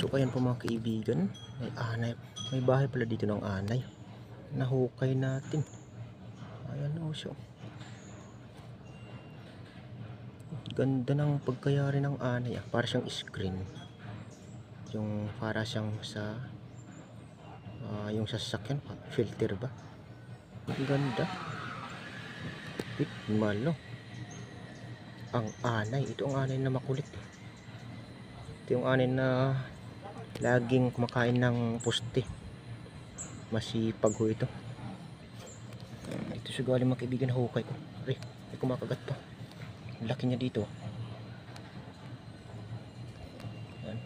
So ayan po mga kaibigan, may anay, may bahay pala dito ng anay. Nahukay natin. Ayan o siya. Ganda ng pagkayari ng anay ah. Para siyang screen. Yung para siyang sa yung sasakyan, filter ba? Ang ganda. Malo. Ang anay, ito ang anay na makulit. Ito yung anay na laging kumakain ng puste. Masipag ho ito. Ito siya galing mga kaibigan, hukay ko. Ay, may kumakagat pa. Laki niya dito. Yan.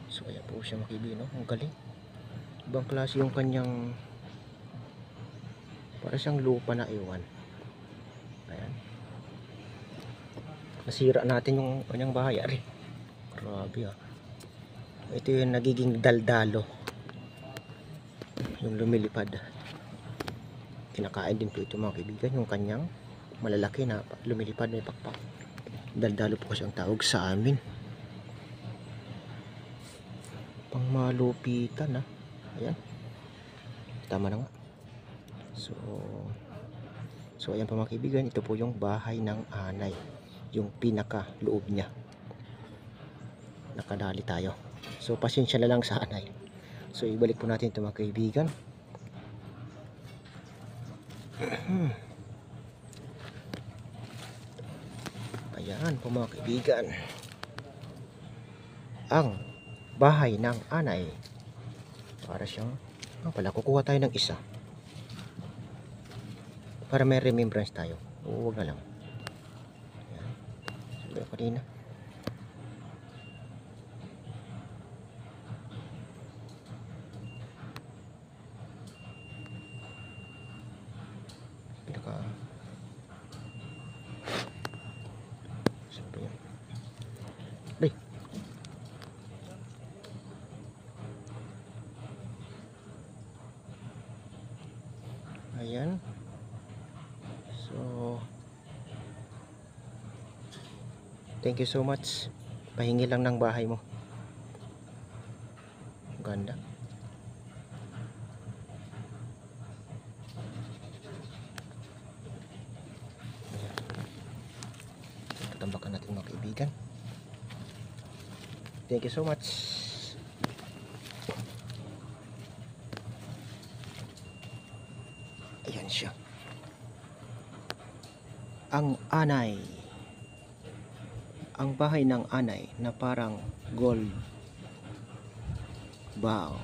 So ayan po siya mga kaibigan, no? Ang galing. Ibang klase yung kanyang, para siyang lupa na iwan. Ayan. Nasira natin yung kanyang bahay. Ari. Grabe ah. Ito yung nagiging daldalo. Yung lumilipad. Kinakain din po ito mga kaibigan. Yung kanyang malalaki na lumilipad, may pakpak. Daldalo po kasi ang tawag sa amin. Pangmalupitan ah. Ayan. Tama na nga. So ayan po mga kaibigan. Ito po yung bahay ng anay. Yung pinaka loob niya. Nakadali tayo. So pasensya na lang sa anay. So ibalik po natin ito mga kaibigan. Ayan po mga kaibigan. Ang bahay ng anay. Para siyang pala kukuha tayo ng isa. Para may remembrance tayo. Huwag na lang. Ayan. Sabi ko kanina. Sabi yan. Day. Ayan. So thank you so much. Pahingi lang ng bahay mo. Ganda. Tatambakan natin mga kaibigan. Thank you so much. Ayan siya. Ang anay. Ang bahay ng anay na parang gold. Wow.